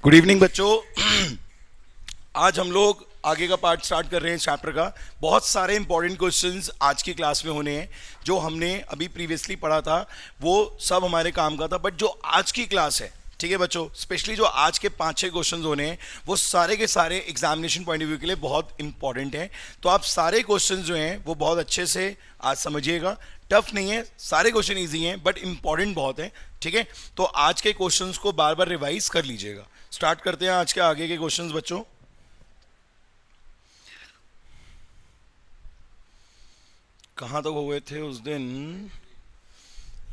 Good evening बच्चों। आज हम लोग आगे का पार्ट स्टार्ट कर रहे हैं चैप्टर का। बहुत सारे इंपॉर्टेंट क्वेश्चंस आज की क्लास में होने हैं। जो हमने अभी प्रीवियसली पढ़ा था वो सब हमारे काम का था, बट जो आज की क्लास है, ठीक है बच्चों, स्पेशली जो आज के 5-6 क्वेश्चंस होने हैं वो सारे के सारे एग्जामिनेशन पॉइंट ऑफ व्यू के लिए बहुत इंपॉर्टेंट हैं। तो आप सारे क्वेश्चंस जो हैं वो बहुत अच्छे से आज समझिएगा। टफ नहीं है, सारे क्वेश्चन इजी हैं, बट इंपॉर्टेंट बहुत हैं, ठीक है। तो आज के क्वेश्चंस को बार बार रिवाइज कर लीजिएगा। स्टार्ट करते हैं आज के आगे के क्वेश्चंस बच्चों। कहाँ तक हो गए थे उस दिन?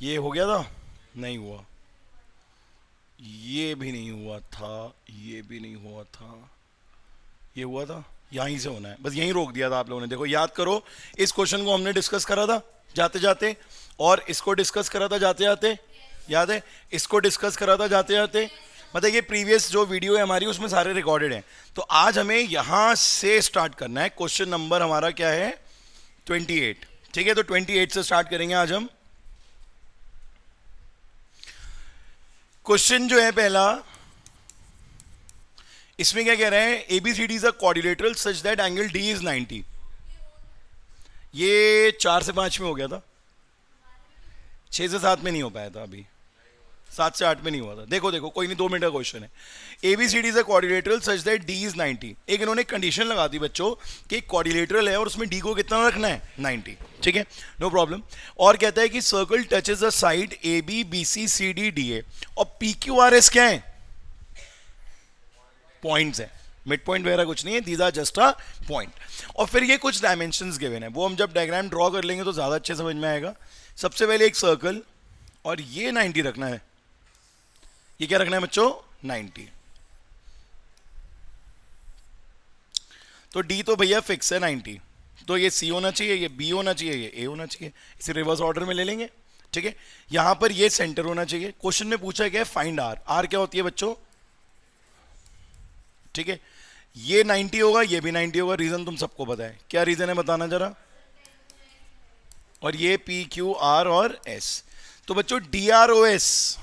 ये हो गया था? नहीं हुआ। ये भी नहीं हुआ था, ये भी नहीं हुआ था, ये हुआ था। यहीं से होना है, बस यहीं रोक दिया था आप लोगों ने। देखो याद करो, इस क्वेश्चन को हमने डिस्कस करा था जाते जाते, और इसको डिस्कस करा था जाते जाते, याद है? इसको डिस्कस करा था जाते जाते। मतलब ये प्रीवियस जो वीडियो है हमारी उसमें सारे रिकॉर्डेड हैं। तो आज हमें यहां से स्टार्ट करना है। क्वेश्चन नंबर हमारा क्या है? 28, ठीक है। तो 28 से स्टार्ट करेंगे आज हम। क्वेश्चन जो है पहला, इसमें क्या कह रहे हैं? ABCD is a quadrilateral such that angle D is 90। ये 4 से 5 में हो गया था, 6 से 7 में नहीं हो पाया था, अभी 7 से 8 में नहीं हुआ था। देखो देखो, कोई नहीं, 2 मिनट का क्वेश्चन है। ABCD is a quadrilateral such that D is 90। एक इन्होंने कंडीशन लगा दी बच्चों कि क्वाड्रिलेटरल है और उसमें डी को कितना रखना है? 90, ठीक है, नो प्रॉब्लम। और कहता है कि circle touches a side A B B C C D D A, और पी क्यू आर एस क्या है? पॉइंट्स है, मिड पॉइंट वगैरह कुछ नहीं है, these are just a point. और फिर ये कुछ डायमेंशंस गिवन है, वो हम जब डायग्राम ड्रॉ कर लेंगे तो ज़्यादा अच्छे समझ में आएगा। सबसे पहले एक सर्कल, और ये 90 रखना है। ये क्या रखना है बच्चों? 90। तो डी तो भैया फिक्स है 90, तो ये सी होना चाहिए, ये बी होना चाहिए, ये ए होना चाहिए। इसे रिवर्स ऑर्डर में ले लेंगे, ठीक है। यहां पर ये सेंटर होना चाहिए। क्वेश्चन में पूछा गया है फाइंड आर। आर क्या होती है बच्चों? ठीक है, ये 90 होगा, ये भी 90 होगा। रीजन तुम सबको पता है, क्या रीजन है बताना जरा। और ये पी क्यू आर और एस। तो बच्चों D R O S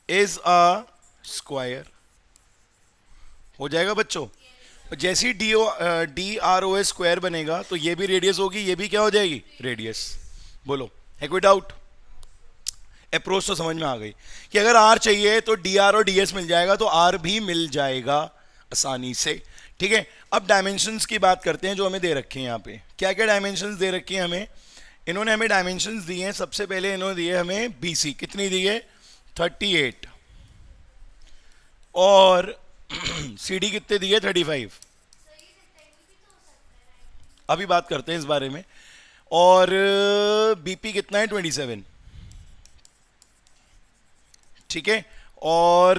is a square हो जाएगा बच्चों। जैसे ही D R O S square बनेगा तो ये भी रेडियस होगी, ये भी क्या हो जाएगी? रेडियस। बोलो, है कोई डाउट? अप्रोच तो समझ में आ गई कि अगर आर चाहिए तो डी आर और डी एस मिल जाएगा, तो आर भी मिल जाएगा आसानी से, ठीक है। अब डायमेंशंस की बात करते हैं जो हमें दे रखे हैं। यहाँ पे क्या क्या डायमेंशंस दे रखे हैं हमें? इन्होंने हमें डायमेंशंस दिए हैं। सबसे पहले इन्होंने दिए हमें बीसी, कितनी दी है? 38। और सीडी कितने दिए? 35। अभी बात करते हैं इस बारे में। और बीपी कितना है? 27, ठीक है। और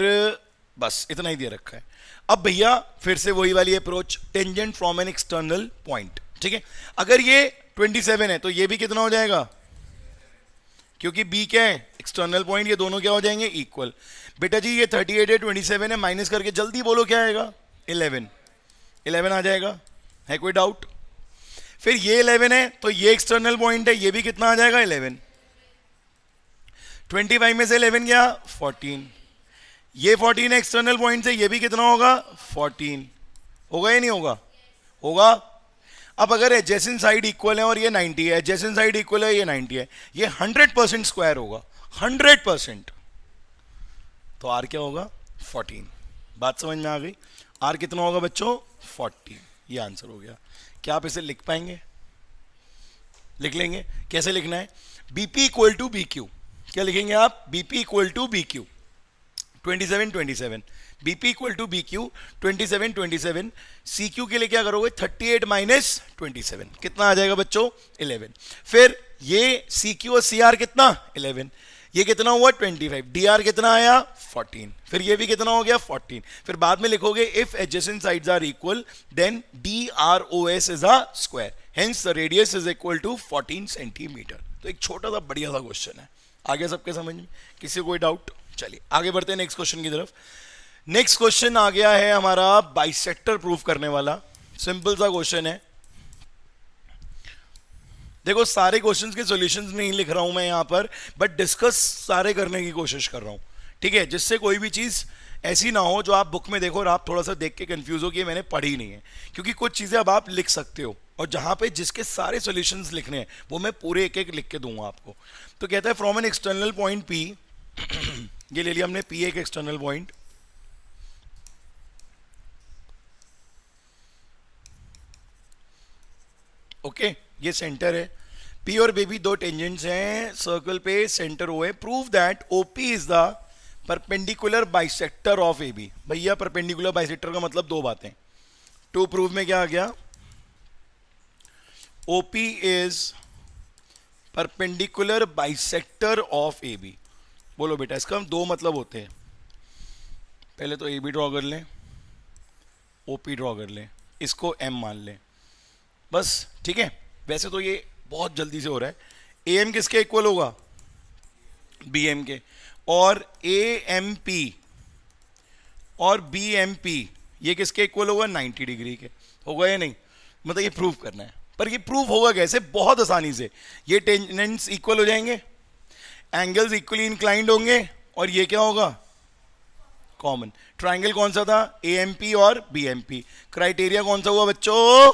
बस इतना ही दे रखा है। अब भैया फिर से वही वाली approach, tangent from an external point, ठीक है। अगर ये 27 है तो ये भी कितना हो जाएगा? क्योंकि बी क्या है? External point. ये दोनों क्या हो जाएंगे? इक्वल। बेटा जी ये 38 है, 27 है, माइनस करके जल्दी बोलो क्या आएगा? 11। 11 आ जाएगा, है कोई डाउट? फिर ये 11 है तो ये एक्सटर्नल पॉइंट है, ये भी कितना आ जाएगा? 11। 25 में से 11 गया 14। ये 14 है एक्सटर्नल पॉइंट से, ये भी कितना होगा? 14 होगा या नहीं होगा? होगा। अब अगर एडजेसेंट साइड इक्वल है और ये 90 है, एडजेसेंट साइड इक्वल है, ये 90 है, ये 100% स्क्वायर होगा, 100%। तो आर क्या होगा? 14। बात समझ में आ गई? आर कितना होगा बच्चों? 40। ये आंसर हो गया। क्या आप इसे लिख पाएंगे? लिख लेंगे। कैसे लिखना है? BP equal to B Q. क्या लिखेंगे आप? BP equal to B Q 27 27। BP equal to B Q 27 27। C Q के लिए क्या करोगे? 38 माइनस 27 कितना आ जाएगा बच्चों? 11। फिर ये सी क्यू और सी आर कितना? 11। ये कितना हुआ? 25। डी आर कितना आया? 14। फिर ये भी कितना हो गया? 14। फिर बाद में लिखोगे if adjacent sides are equal then D R O S is a square, hence the radius is equal to 14 centimetre. तो एक छोटा सा बढ़िया सा क्वेश्चन है। आगे सबके समझ में? किसी को कोई डाउट? चलिए आगे बढ़ते हैं नेक्स्ट क्वेश्चन की तरफ। नेक्स्ट क्वेश्चन आ गया है हमारा बाइसेक्टर प्रूफ करने वाला। सिंपल सा क्वेश्चन है। देखो सारे क्वेश्चंस के सॉल्यूशंस नहीं लिख रहा हूं मैं यहां पर, बट डिस्कस सारे करने की कोशिश कर रहा हूं, ठीक है, जिससे कोई भी चीज़ ऐसी ना हो जो आप बुक में देखो और आप थोड़ा सा देख के कंफ्यूज हो कि ये मैंने पढ़ी नहीं है, क्योंकि कुछ चीज़ें अब आप लिख सकते हो और जहाँ पे जिसके सारे सॉल्यूशंस लिखने हैं वो मैं पूरे एक एक लिख के दूंगा आपको। तो कहता है from an external point P, ये ले लिया हमने पी एक एक्सटर्नल पॉइंट, ओके ये सेंटर है, पी और बेबी दो टेंजेंट्स हैं सर्कल पे, सेंटर ओ है, prove that OP is the perpendicular bisector of A B. भैया परपेंडिकुलर बाइसेक्टर का मतलब दो बातें, टू प्रूव में क्या आ गया, OP is perpendicular bisector of A B. बोलो बेटा इसका दो मतलब होते हैं, पहले तो ए बी ड्रॉ कर लें, ओपी ड्रॉ कर लें, इसको एम मान लें बस, ठीक है। वैसे तो ये बहुत जल्दी से हो रहा है, ए एम किसके इक्वल होगा, बी एम के, और ए एम पी और बी एम पी ये किसके इक्वल होगा, 90 डिग्री के, होगा या नहीं, मतलब ये प्रूव करना है। पर ये प्रूव होगा कैसे, बहुत आसानी से, ये टेंजेंट्स इक्वल हो जाएंगे, एंगल्स इक्वली इंक्लाइंड होंगे और ये क्या होगा, कॉमन। ट्राइंगल कौन सा था, ए एम पी और बी एम पी, क्राइटेरिया कौन सा हुआ बच्चों,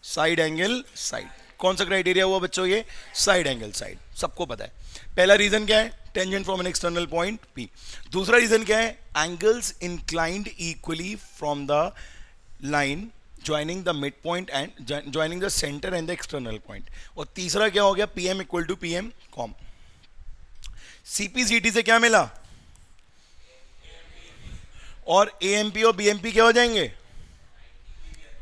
साइड एंगल साइड। कौन सा क्राइटेरिया हुआ बच्चों, ये साइड एंगल साइड, सबको पता है। पहला रीजन क्या है, tangent from an external point P. दूसरा रीजन क्या है, angles inclined equally from the line joining the mid point and joining the centre and the external point. और तीसरा क्या हो गया, P M equal to P M common. CPCT से क्या मिला, और ए एम पी और बी एम पी क्या हो जाएंगे,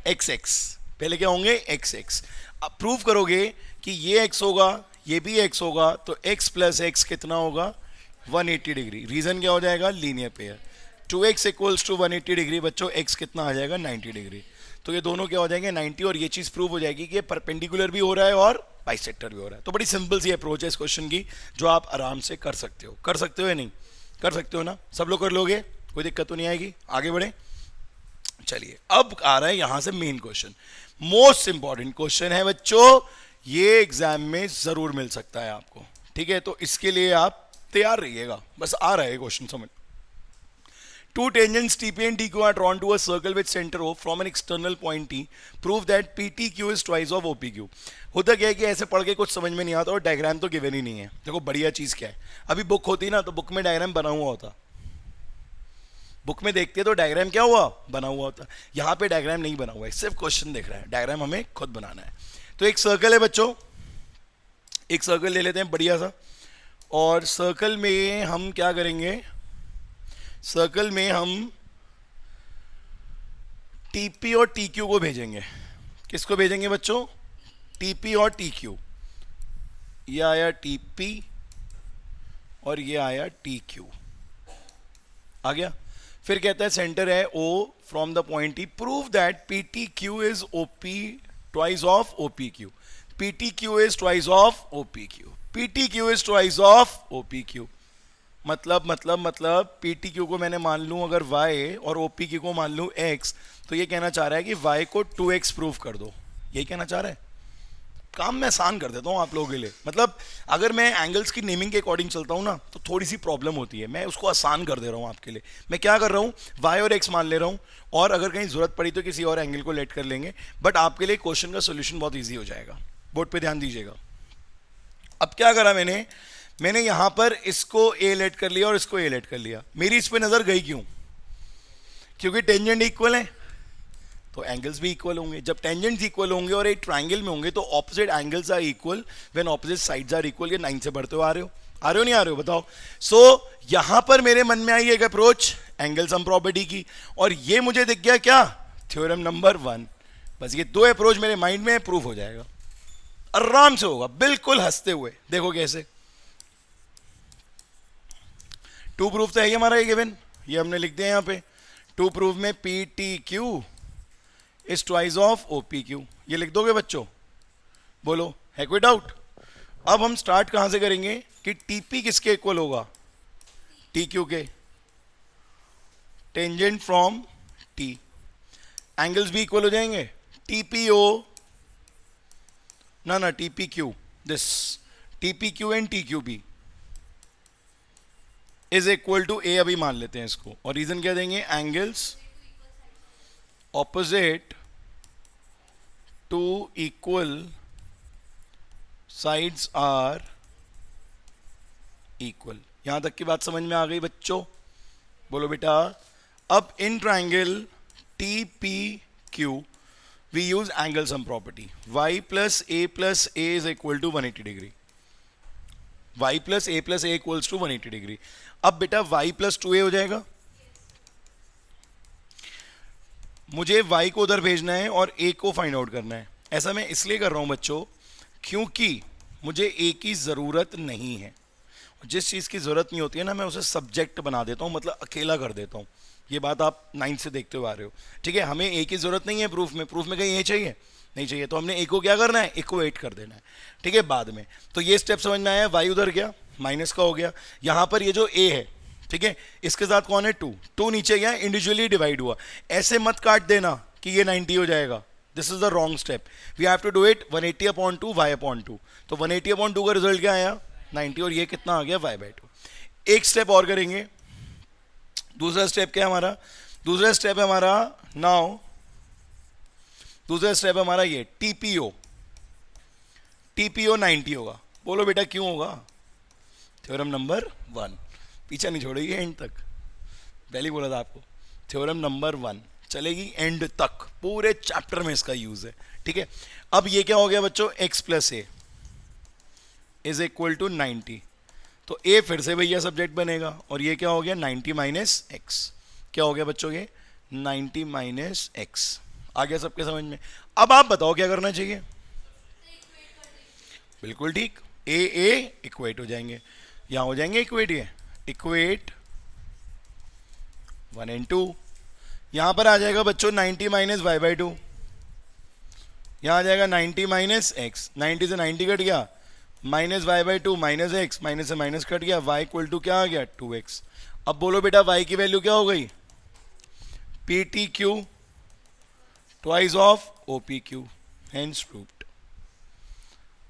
एक्स एक्स, पहले क्या होंगे, एक्स एक्स। अब प्रूव करोगे कि ये एक्स होगा ये भी एक्स होगा, तो एक्स प्लस एक्स कितना होगा, 180 डिग्री। रीजन क्या हो जाएगा, linear pair, 2x equals to 180 degree. बच्चों एक्स कितना आ जाएगा, 90 डिग्री। तो ये दोनों क्या हो जाएंगे, 90, और ये चीज़ प्रूव हो जाएगी कि ये परपेंडिकुलर भी हो रहा है और बाइसेक्टर भी हो रहा है। तो बड़ी सिंपल सी अप्रोच है इस क्वेश्चन की, जो आप आराम से कर सकते हो। कर सकते हो या नहीं, कर सकते हो ना, सब लोग कर लोगे, कोई दिक्कत तो नहीं आएगी। आगे बढ़े, चलिए अब आ रहा है यहां से main question, most important question है बच्चों, ये एग्जाम में जरूर मिल सकता है आपको, ठीक है। तो इसके लिए आप तैयार रहिएगा, बस आ रहा है क्वेश्चन समझ। To tangents TP and TQ are drawn to a circle with center O from an external point T. Prove that PTQ is twice of OPQ. होता क्या है कि ऐसे पढ़ के कुछ समझ में नहीं आता और डायग्राम तो गिवन ही नहीं है। देखो बढ़िया चीज क्या है, अभी बुक होती ना तो बुक में डायग्राम बना हुआ होता, बुक में देखते तो डायग्राम क्या हुआ, बना हुआ होता। यहाँ पे डायग्राम नहीं बना हुआ है, सिर्फ क्वेश्चन देख रहा है, डायग्राम हमें खुद बनाना है। तो एक सर्कल है बच्चों, एक सर्कल ले लेते हैं बढ़िया सा, और सर्कल में हम क्या करेंगे, सर्कल में हम TP और TQ को भेजेंगे। किसको भेजेंगे बच्चों, TP और TQ। ये आया TP और ये आया TQ, आ गया। फिर कहता है सेंटर है O from the point T, prove that PTQ is OP twice of OPQ, PTQ is twice of OPQ, PTQ is twice of OPQ। मतलब PTQ को मैंने मान लूं अगर y और OPQ को मान लूं x, तो ये कहना चाह रहा है कि y को 2x प्रूव कर दो, यही कहना चाह रहा है। काम मैं आसान कर देता हूँ आप लोगों के लिए, मतलब अगर मैं एंगल्स की नेमिंग के अकॉर्डिंग चलता हूँ ना तो थोड़ी सी प्रॉब्लम होती है, मैं उसको आसान कर दे रहा हूँ आपके लिए। मैं क्या कर रहा हूँ, y और x मान ले रहा हूँ, और अगर कहीं जरूरत पड़ी तो किसी और एंगल को लेट कर लेंगे, बट आपके लिए क्वेश्चन का सोल्यूशन बहुत ईजी हो जाएगा। बोर्ड पे ध्यान दीजिएगा। अब क्या करा मैंने यहां पर इसको a लेट कर लिया और इसको a लेट कर लिया। मेरी इस पे नजर गई क्यों, क्योंकि टेंजेंट इक्वल है तो एंगल्स भी इक्वल होंगे। जब टेंजेंट्स इक्वल होंगे और एक ट्राइंगल में होंगे तो opposite angles are equal when opposite sides are equal. ये 9 से बढ़ते हुए आ रहे हो नहीं आ रहे हो बताओ। सो यहां पर मेरे मन में आई एक अप्रोच एंगल सम प्रॉपर्टी की, और ये मुझे दिख गया क्या, थ्योरम नंबर 1। बस ये दो अप्रोच मेरे माइंड में प्रूफ हो जाएगा, आराम से होगा, बिल्कुल हंसते हुए। देखो कैसे, 2 प्रूफ तो है ही हमारा ये गिवन, ये हमने लिख दिया यहाँ पे। 2 प्रूफ में PTQ is twice of OPQ, ये लिख दोगे बच्चों, बोलो है कोई डाउट। अब हम स्टार्ट कहां से करेंगे कि TP किसके इक्वल होगा, TQ के, टेंजेंट फ्रॉम T, एंगल्स भी इक्वल हो जाएंगे, TPO ना TPQ, this TPQ and TQB, is equal to a अभी मान लेते हैं इसको, और रीजन क्या देंगे, angles opposite to equal sides are equal. यहां तक की बात समझ में आ गई बच्चों? बोलो बेटा। अब in triangle T P Q we use angle sum property, y plus A is equal to 180 degree, y plus A equals to 180 degree. अब बेटा y प्लस 2a हो जाएगा, मुझे y को उधर भेजना है और a को फाइंड आउट करना है। ऐसा मैं इसलिए कर रहा हूं बच्चों क्योंकि मुझे a की ज़रूरत नहीं है। जिस चीज़ की ज़रूरत नहीं होती है ना, मैं उसे सब्जेक्ट बना देता हूं, मतलब अकेला कर देता हूं। ये बात आप 9th से देखते हुए आ रहे हो, ठीक है। हमें a की ज़रूरत नहीं है प्रूफ में कहीं a चाहिए नहीं चाहिए, तो हमने a को क्या करना है, इक्वेट कर देना है, ठीक है, बाद में। तो ये स्टेप समझ में आया, y उधर गया, माइनस का हो गया। यहां पर ये जो a है, ठीक है, इसके साथ कौन है, 2 नीचे गया, इंडिविजुअली डिवाइड हुआ। ऐसे मत काट देना कि ये 90 हो जाएगा, this is the wrong step. We have to do it 180 upon 2 y upon 2। तो 180 अपॉन 2 का रिजल्ट क्या आया, 90, और ये कितना आ गया, y/2। एक स्टेप और करेंगे। दूसरा स्टेप क्या है हमारा, दूसरा स्टेप है हमारा नाउ, दूसरा स्टेप है हमारा ये टीपीओ 90 होगा। बोलो बेटा क्यों होगा, थ्योरम नंबर 1। पीछे नहीं छोड़ेगी एंड तक, पहले बोला था आपको, थ्योरम नंबर 1 चलेगी एंड तक, पूरे चैप्टर में इसका यूज है, ठीक है। अब ये क्या हो गया बच्चों, x plus A is equal to 90, तो a फिर से भैया सब्जेक्ट बनेगा, और ये क्या हो गया, 90 माइनस एक्स। क्या हो गया बच्चों, ये 90 माइनस एक्स। आ गया सबके समझ में? अब आप बताओ क्या करना चाहिए। बिल्कुल ठीक, ए इक्वेट हो जाएंगे, यहां हो जाएंगे इक्वेट, ये इक्वेट 1 and 2। यहां पर आ जाएगा बच्चों 90 माइनस y/2, यहां आ जाएगा 90 माइनस एक्स, 90 से 90 कट गया, minus y/2 minus x, minus से माइनस कट गया, y इक्वल टू क्या आ गया, 2x। अब बोलो बेटा y की वैल्यू क्या हो गई, PTQ twice of OPQ, hence proved.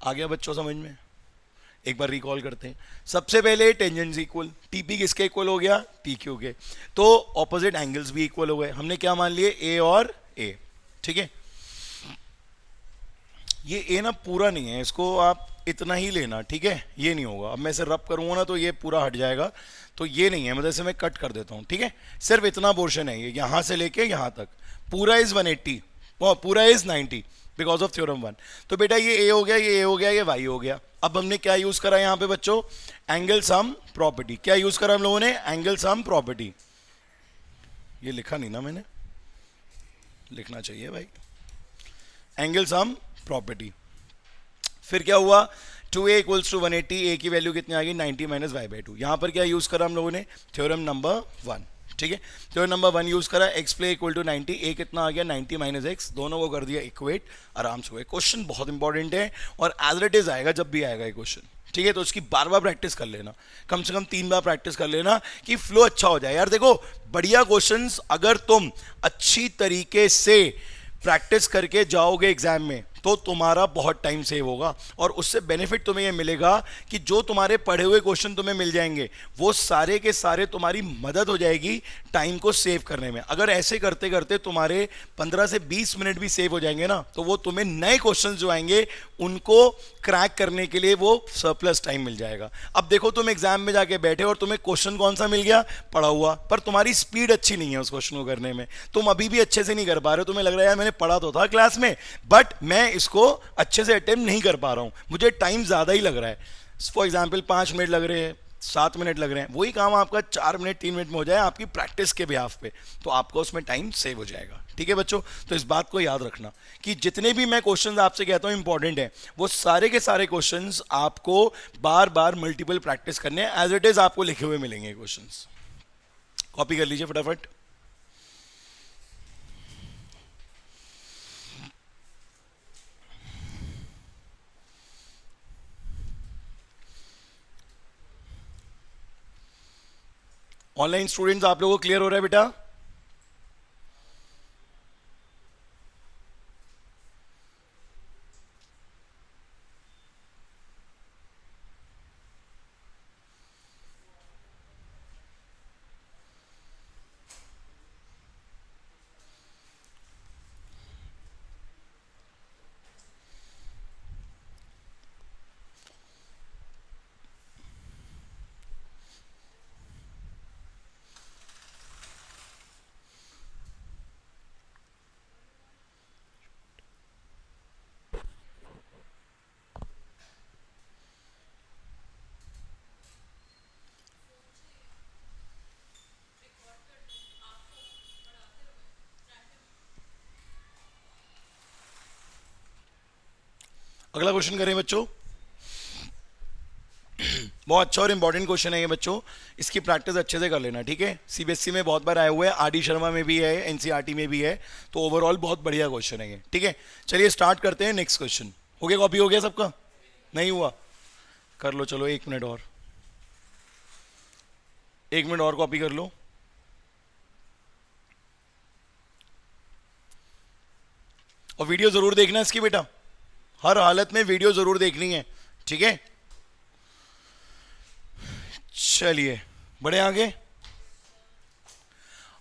आ गया बच्चों समझ में? एक बार रिकॉल करते हैं। सबसे पहले टेंजेंट्स इक्वल, TP किसके इक्वल हो गया, TQ के, तो ऑपोजिट एंगल्स भी इक्वल हो गए। हमने क्या मान लिए, A और A, ठीक है। ये A ना पूरा नहीं है, इसको आप इतना ही लेना, ठीक है, ये नहीं होगा। अब मैं इसे रब करूंगा ना तो ये पूरा हट जाएगा, तो ये नहीं है, मतलब इसे मैं कट कर देता हूं, ठीक है। सिर्फ इतना पोर्शन है, ये यहां से लेके यहां तक पूरा इज 180, पूरा इज 90 बिकॉज ऑफ थ्योरम 1। तो बेटा ये A हो गया, ये A हो गया, ये Y हो गया। अब हमने क्या यूज करा यहाँ पे बच्चों, एंगल सम प्रॉपर्टी। क्या यूज करा हम लोगों ने, एंगल सम प्रॉपर्टी। ये लिखा नहीं ना मैंने, लिखना चाहिए भाई, एंगल सम प्रॉपर्टी। फिर क्या हुआ, 2a इक्वल्स टू 180, a की वैल्यू कितनी आ गई, 90 माइनस y/2। यहां पर क्या यूज करा हम लोगों ने, थ्योरम नंबर 1, ठीक है। थ्योरम नंबर 1 यूज करा, x plus equal to 90, a कितना आ गया, 90 माइनस एक्स, दोनों को कर दिया इक्वेट, आराम से हुए। क्वेश्चन बहुत इंपॉर्टेंट है और एज इट इज आएगा जब भी आएगा ये क्वेश्चन, ठीक है। तो उसकी बार बार प्रैक्टिस कर लेना, कम से कम 3 बार प्रैक्टिस कर लेना कि फ्लो अच्छा हो जाए। यार देखो, बढ़िया क्वेश्चंस अगर तुम अच्छी तरीके से प्रैक्टिस करके जाओगे एग्जाम में तो तुम्हारा बहुत टाइम सेव होगा, और उससे बेनिफिट तुम्हें ये मिलेगा कि जो तुम्हारे पढ़े हुए क्वेश्चन तुम्हें मिल जाएंगे वो सारे के सारे तुम्हारी मदद हो जाएगी टाइम को सेव करने में। अगर ऐसे करते करते तुम्हारे 15 से 20 मिनट भी सेव हो जाएंगे ना, तो वो तुम्हें नए क्वेश्चन जो आएंगे उनको क्रैक करने के लिए वो सरप्लस टाइम मिल जाएगा। अब देखो, तुम एग्जाम में जाके बैठे और तुम्हें क्वेश्चन कौन सा मिल गया, पढ़ा हुआ, पर तुम्हारी स्पीड अच्छी नहीं है उस क्वेश्चन को करने में, तुम अभी भी अच्छे से नहीं कर पा रहे हो। तुम्हें लग रहा है यार मैंने पढ़ा तो था क्लास में, बट मैं इसको अच्छे से अटेम्प्ट नहीं कर पा रहा हूं, मुझे टाइम ज्यादा ही लग रहा है। फॉर एग्जाम्पल 5 मिनट लग रहे हैं, 7 मिनट लग रहे हैं, वही काम आपका 4 मिनट 3 मिनट में हो जाए आपकी प्रैक्टिस के बिहाफ पे, तो आपका उसमें टाइम सेव हो जाएगा, ठीक है बच्चों। तो इस बात को याद रखना कि जितने भी मैं क्वेश्चंस आपसे कहता हूं इंपॉर्टेंट है, वो सारे के सारे क्वेश्चंस आपको बार बार मल्टीपल प्रैक्टिस करने हैं, एज इट इज आपको लिखे हुए मिलेंगे क्वेश्चंस। कॉपी कर लीजिए फटाफट। ऑनलाइन स्टूडेंट्स आप लोगों को क्लियर हो रहा है बेटा? अगला क्वेश्चन करें बच्चों। बहुत अच्छा और इंपॉर्टेंट क्वेश्चन है ये बच्चों, इसकी प्रैक्टिस अच्छे से कर लेना, ठीक है। सीबीएसई में बहुत बार आए हुए हैं, आरडी शर्मा में भी है, एनसीईआरटी में भी है, तो ओवरऑल बहुत बढ़िया क्वेश्चन है ये, ठीक है। चलिए स्टार्ट करते हैं। नेक्स्ट क्वेश्चन हो गया, कॉपी हो गया सबका? नहीं हुआ? कर लो, चलो 1 मिनट और, 1 मिनट और कॉपी कर लो। और वीडियो जरूर देखना इसकी बेटा, हर हालत में वीडियो जरूर देखनी है, ठीक है। चलिए बढ़े आगे।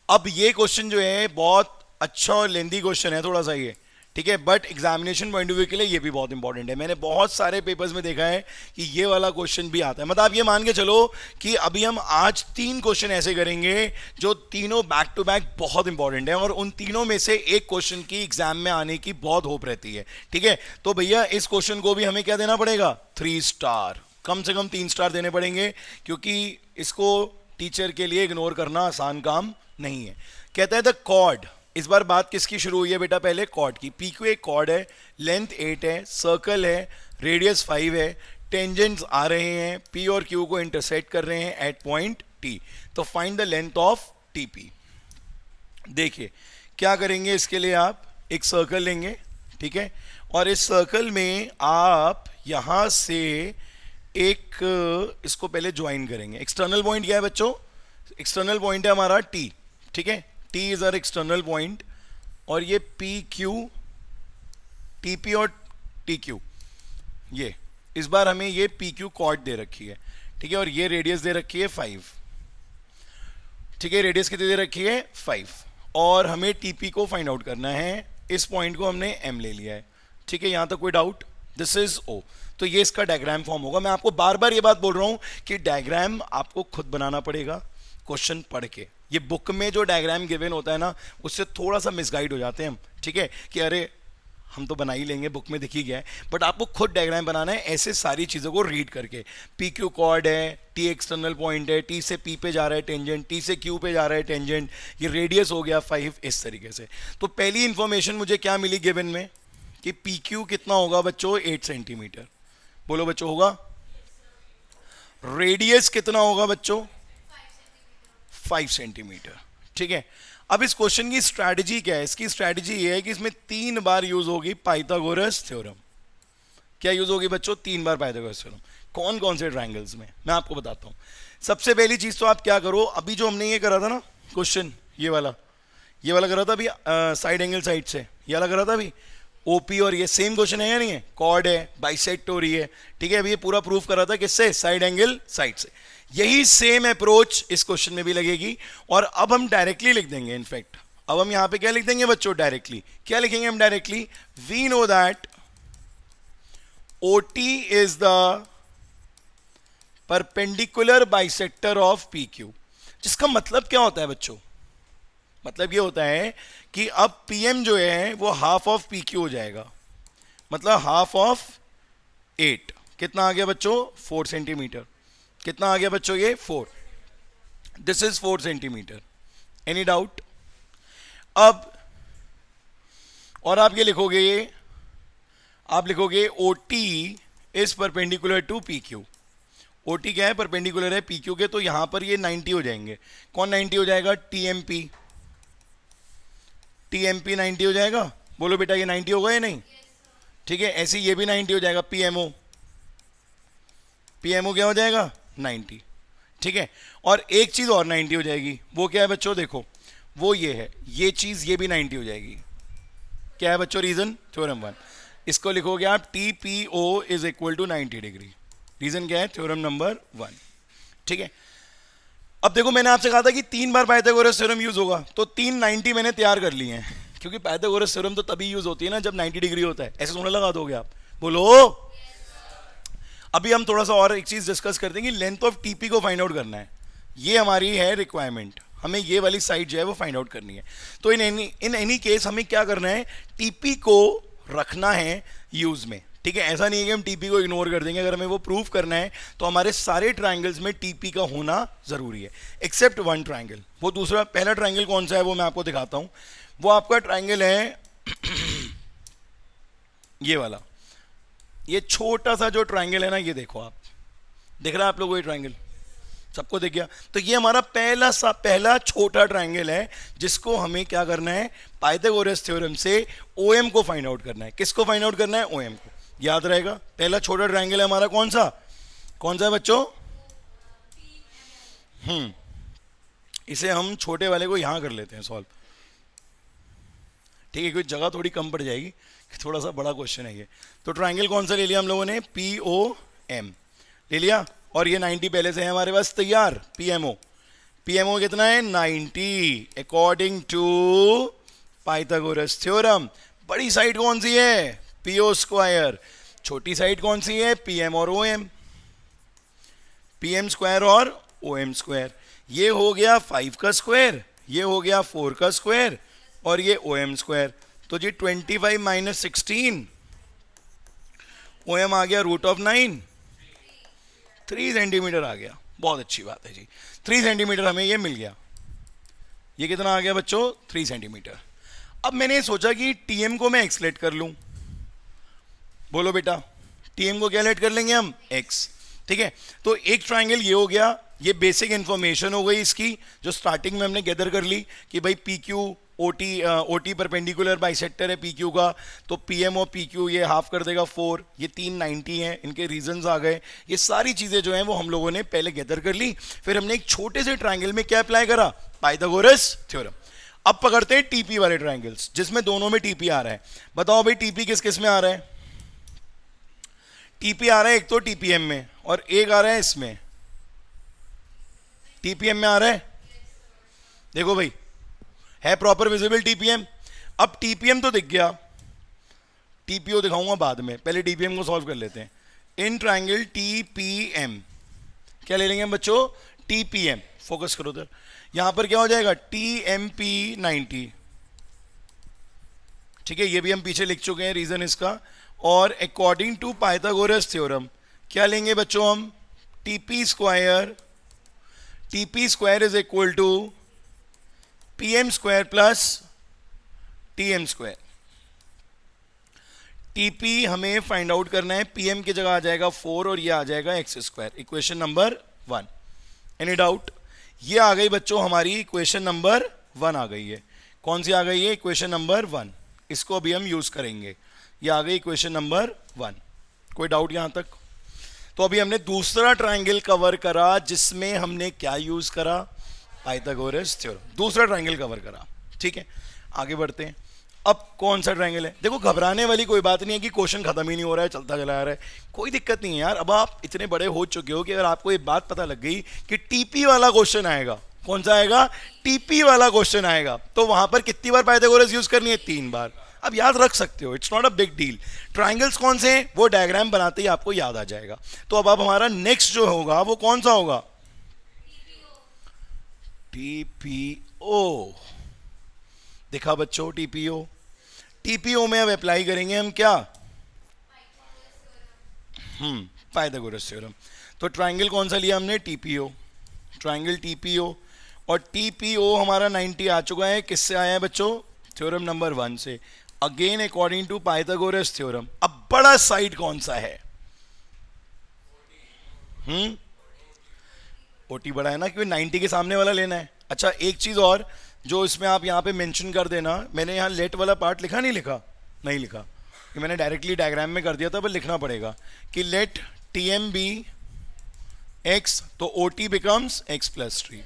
अब ये क्वेश्चन जो है बहुत अच्छा और लेंदी क्वेश्चन है थोड़ा सा ये, ठीक है, but examination point of view के लिए ये भी बहुत इंपॉर्टेंट है। मैंने बहुत सारे पेपर्स में देखा है कि ये वाला क्वेश्चन भी आता है। मतलब आप ये मान के चलो कि अभी हम आज 3 क्वेश्चन ऐसे करेंगे जो तीनों बैक टू बैक बहुत इंपॉर्टेंट है, और उन तीनों में से एक क्वेश्चन की एग्जाम में आने की बहुत होप रहती है, ठीक है। तो भैया इस क्वेश्चन को भी हमें क्या देना पड़ेगा? 3 स्टार, कम से कम 3 स्टार देने पड़ेंगे, क्योंकि इसको टीचर के लिए इग्नोर करना आसान काम नहीं है। कहता है द कॉर्ड, इस बार बात किसकी शुरू हुई है बेटा? पहले कॉर्ड की। पी क्यू एक कॉर्ड है, लेंथ 8 है, सर्कल है, रेडियस 5 है, टेंजेंट्स आ रहे हैं, पी और क्यू को इंटरसेक्ट कर रहे हैं एट पॉइंट टी। तो find the length of TP. देखिए क्या करेंगे इसके लिए, आप एक सर्कल लेंगे, ठीक है, और इस सर्कल में आप यहां से एक इसको पहले ज्वाइन करेंगे। एक्सटर्नल पॉइंट क्या है बच्चों? एक्सटर्नल पॉइंट है हमारा टी, ठीक है, T is our external point, और ये पी क्यू, टी पी और टी क्यू, ये इस बार हमें ये पी क्यू कॉर्ड दे रखी है, ठीक है, और ये रेडियस दे रखी है 5, ठीक है, रेडियस कितनी दे रखी है? 5, और हमें टीपी को फाइंड आउट करना है। इस पॉइंट को हमने एम ले लिया है, ठीक है, यहां तक कोई डाउट? दिस इज ओ। तो ये इसका डायग्राम फॉर्म होगा। मैं आपको बार बार ये बात बोल रहा हूं कि डायग्राम आपको खुद बनाना पड़ेगा क्वेश्चन पढ़ के। ये बुक में जो डायग्राम गिवन होता है ना, उससे थोड़ा सा मिसगाइड हो जाते हैं हम, ठीक है, कि अरे हम तो बना ही लेंगे, बुक में दिख ही गया है, बट आपको खुद डायग्राम बनाना है ऐसे सारी चीज़ों को रीड करके। पी क्यू कॉर्ड है, टी एक्सटर्नल पॉइंट है, टी से पी पे जा रहा है टेंजेंट, टी से क्यू पे जा रहा है टेंजेंट, ये रेडियस हो गया 5, इस तरीके से। तो पहली इंफॉर्मेशन मुझे क्या मिली गिवन में कि पी क्यू कितना होगा बच्चों? 8 सेंटीमीटर। बोलो बच्चों, होगा? रेडियस कितना होगा बच्चों? 5 सेंटीमीटर, ठीक है। अब इस क्वेश्चन की स्ट्रैटेजी क्या है? इसकी स्ट्रैटेजी ये है कि इसमें 3 बार यूज होगी पाइथागोरस थ्योरम। क्या यूज होगी बच्चों? 3 बार पाइथागोरस थ्योरम। कौन कौन से ट्रायंगल्स में, मैं आपको बताता हूं। सबसे पहली चीज तो आप क्या करो, अभी जो हमने ये करा था ना क्वेश्चन, ये वाला करा था अभी साइड एंगल साइड से, ये वाला करा था अभी ओपी, और ये सेम क्वेश्चन है या नहीं है? कॉर्ड है, बाइसेक्ट हो रही है, ठीक है। अभी ये पूरा प्रूफ करा था किससे? साइड एंगल साइड से। यही सेम अप्रोच इस क्वेश्चन में भी लगेगी, और अब हम डायरेक्टली लिख देंगे। इनफैक्ट अब हम यहां पे क्या लिख देंगे बच्चों? डायरेक्टली। क्या लिखेंगे हम directly? We know that OT is the perpendicular bisector of PQ। जिसका मतलब क्या होता है बच्चों? मतलब ये होता है कि अब PM जो है वो हाफ ऑफ PQ हो जाएगा, मतलब हाफ ऑफ 8। कितना आ गया बच्चों? 4 सेंटीमीटर। कितना आ गया बच्चों? ये 4। This is 4 centimetre. Any doubt? अब और आप ये लिखोगे, ये आप लिखोगे OT is perpendicular to PQ। OT क्या है? परपेंडिकुलर है PQ के, तो यहां पर ये 90 हो जाएंगे। कौन 90 हो जाएगा? TMP। TMP 90 हो जाएगा। बोलो बेटा, ये 90 होगा या नहीं? ठीक है, ऐसे ये भी 90 हो जाएगा। PMO क्या हो जाएगा? 90, ठीक है। और एक चीज और 90 हो जाएगी, वो क्या है बच्चों? देखो, वो ये है, ये चीज ये भी 90 हो जाएगी। क्या है बच्चों रीजन? थ्योरम 1। इसको लिखोगे आप TPO is equal to 90 degree. Reason क्या है? थ्योरम नंबर 1, ठीक है। अब देखो, मैंने आपसे कहा था कि 3 बार पाइथागोरस थ्योरम यूज होगा, तो 3 90 मैंने तैयार कर लिए हैं, क्योंकि पाइथागोरस थ्योरम तो तभी यूज होती है ना जब 90 डिग्री होता है। ऐसे सोना लगा दोगे आप? बोलो। अभी हम थोड़ा सा और एक चीज डिस्कस करते हैं कि लेंथ ऑफ टीपी को फाइंड आउट करना है। ये हमारी है रिक्वायरमेंट, हमें ये वाली साइड जो है वो फाइंड आउट करनी है। तो इन एनी केस हमें क्या करना है? टीपी को रखना है यूज में, ठीक है। ऐसा नहीं है कि हम टीपी को इग्नोर कर देंगे। अगर हमें वो प्रूव करना है तो हमारे सारे ट्रायंगल्स में टीपी का होना जरूरी है, एक्सेप्ट 1 ट्रायंगल। वो दूसरा, पहला ट्रायंगल कौन सा है वो मैं आपको दिखाता हूं। वो आपका ट्रायंगल है ये वाला, ये छोटा सा जो ट्राइंगल है ना, ये देखो आप, दिख रहा है आप लोगों को ये ट्राइंगल, सबको दिख गया? तो ये हमारा पहला छोटा ट्राइंगल है जिसको हमें क्या करना है, पाइथागोरस थ्योरम से OM को फाइंड आउट करना है। किसको फाइंड आउट करना है? OM को। याद रहेगा, पहला छोटा ट्राइंगल है हमारा कौन सा है बच्चों? इसे हम छोटे वाले को यहां कर लेते हैं सॉल्व, ठीक है, क्योंकि जगह थोड़ी कम पड़ जाएगी, थोड़ा सा बड़ा क्वेश्चन है ये। तो ट्राइंगल कौन सा ले लिया हम लोगों ने? POM ले लिया, और ये 90 पहले से है हमारे पास तैयार। PMO कितना है? 90 अकॉर्डिंग टू पाइथागोरस थ्योरम। बड़ी साइड कौन सी है? PO square. छोटी साइड कौन सी है? PM और OM, PM स्क्वायर और OM स्क्वायर। ये हो गया 5 का स्क्वायर, ये हो गया 4 का स्क्वायर, और ये OM स्क्वायर। तो जी 25 माइनस 16, OM आ गया √9, 3 सेंटीमीटर आ गया। बहुत अच्छी बात है जी, 3 सेंटीमीटर हमें ये मिल गया। ये कितना आ गया बच्चों? 3 सेंटीमीटर। अब मैंने सोचा कि TM को मैं एक्स लेट कर लूं। बोलो बेटा, TM को क्या लेट कर लेंगे हम? X। ठीक है, तो एक ट्राइंगल ये हो गया, ये बेसिक इंफॉर्मेशन हो गई इसकी, जो स्टार्टिंग में हमने गैदर कर ली कि भाई PQ OT परपेंडिकुलर बाइसेक्टर है PQ का, तो PM और PQ ये हाफ कर देगा 4, ये 390 हैं, इनके रीजंस आ गए। ये सारी चीजें जो हैं वो हम लोगों ने पहले गैदर कर ली। फिर हमने एक छोटे से ट्राइंगल में क्या अप्लाई करा? Pythagoras theorem. अब पकड़ते हैं TP वाले ट्राइंगल्स जिसमें दोनों में TP आ रहा है। बताओ भाई TP किस किस में आ रहा है? TP आ रहा है एक तो TPM में, और एक आ रहा है इसमें, TPM में आ रहा है। देखो भाई, है प्रॉपर विजिबल TPM। अब TPM तो दिख गया, TPO दिखाऊंगा बाद में, पहले TPM को सॉल्व कर लेते हैं। इन ट्राइंगल TPM क्या ले लेंगे हम बच्चों? TPM। फोकस करो उधर। यहां पर क्या हो जाएगा? TMP 90। ठीक है, ये भी हम पीछे लिख चुके हैं रीजन इसका। और अकॉर्डिंग टू पाइथागोरस थ्योरम क्या लेंगे बच्चों हम? TP square. TP square is equal to PM square plus TM square. TP हमें फाइंड आउट करना है, PM की जगह आ जाएगा 4 और ये आ जाएगा x square. Equation number 1। Any doubt? ये आ गई बच्चों हमारी इक्वेशन नंबर 1 आ गई है। कौन सी आ गई है? Equation number 1। इसको अभी हम यूज करेंगे। ये आ गई इक्वेशन नंबर 1। कोई डाउट यहां तक? तो अभी हमने दूसरा ट्राइंगल कवर करा जिसमें हमने क्या यूज करा? Pythagoras theorem. दूसरा ट्राइंगल कवर करा। ठीक है, आगे बढ़ते हैं। अब कौन सा ट्राइंगल है? देखो, घबराने वाली कोई बात नहीं है कि क्वेश्चन खत्म ही नहीं हो रहा है, चलता चला आ रहा है, कोई दिक्कत नहीं है यार। अब आप इतने बड़े हो चुके हो कि अगर आपको ये बात पता लग गई कि TP वाला क्वेश्चन आएगा, कौन सा आएगा? TP वाला क्वेश्चन आएगा, तो वहां पर कितनी बार पाइथागोरस यूज करनी है? 3 बार। अब याद रख सकते हो, it's not a big deal. Triangles कौन से हैं वो डायग्राम बनाते ही आपको याद आ जाएगा। तो अब हमारा नेक्स्ट जो होगा वो कौन सा होगा? TPO। देखा बच्चों, TPO में अब अप्लाई करेंगे हम क्या? Pythagoras theorem. तो ट्राइंगल कौन सा लिया हमने? TPO। ट्राइंगल TPO, और TPO हमारा 90 आ चुका है। किससे आया है बच्चों? थ्योरम नंबर 1 से। Again according to Pythagoras theorem. अब बड़ा साइड कौन सा है? OT बड़ा है ना, क्योंकि 90 के सामने वाला लेना है। अच्छा, एक चीज और जो इसमें आप यहाँ पे मेंशन कर देना, मैंने यहाँ लेट वाला पार्ट लिखा नहीं लिखा? नहीं लिखा, कि मैंने डायरेक्टली डायग्राम में कर दिया था, पर लिखना पड़ेगा कि लेट TM बी x, तो OT बिकम्स x प्लस 3।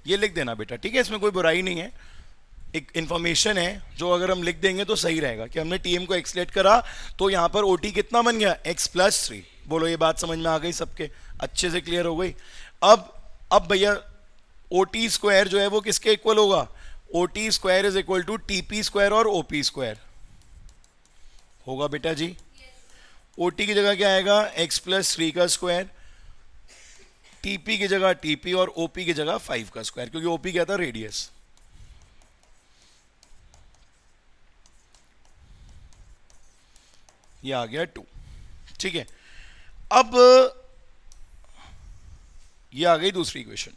ये लिख देना बेटा, ठीक है, इसमें कोई बुराई नहीं है, एक इंफॉर्मेशन है जो अगर हम लिख देंगे तो सही रहेगा कि हमने TM को एक्सलेट करा, तो यहाँ पर OT कितना बन गया? x plus 3। बोलो, ये बात समझ में आ गई सबके? अच्छे से क्लियर हो गई। अब भैया OT स्क्वायर जो है वो किसके इक्वल होगा? OT square is equal to TP square और OP स्क्वायर होगा बेटा जी। OT की जगह क्या आएगा? x प्लस 3 का स्क्वायर, TP की जगह TP और OP की जगह 5 का स्क्वायर, क्योंकि OP क्या था? रेडियस। ये आ गया 2। ठीक है, अब ये आ गई दूसरी इक्वेशन।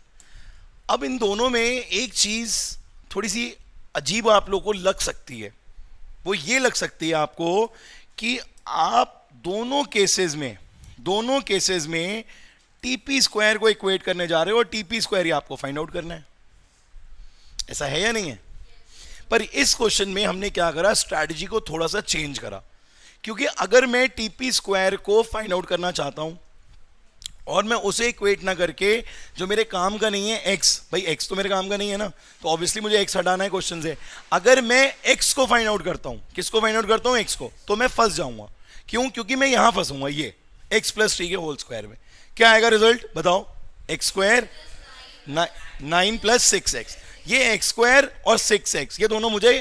अब इन दोनों में एक चीज थोड़ी सी अजीब आप लोगों को लग सकती है, वो ये लग सकती है आपको कि आप दोनों केसेस में टीपी स्क्वायर को इक्वेट करने जा रहे हो और टीपी स्क्वायर ही आपको फाइंड आउट करना है। ऐसा है या नहीं है? पर इस क्वेश्चन में हमने क्या करा, स्ट्रैटेजी को थोड़ा सा चेंज करा, क्योंकि अगर मैं टीपी स्क्वायर को फाइंड आउट करना चाहता हूं और मैं उसे इक्वेट ना करके जो मेरे काम का नहीं है एक्स, भाई एक्स तो मेरे काम का नहीं है ना, तो ऑब्वियसली मुझे एक्स हटाना है क्वेश्चन से। अगर मैं एक्स को फाइंड आउट करता हूं, किसको फाइंड आउट करता हूं, एक्स को, तो मैं फंस जाऊंगा। क्यों? क्योंकि मैं यहां फंसूंगा, ये एक्स प्लस थ्री के होल स्क्वायर में। क्या आएगा रिजल्ट बताओ? एक्स स्क्वायर 9 प्लस 6x, ये एक्स स्क्वायर और 6x ये दोनों मुझे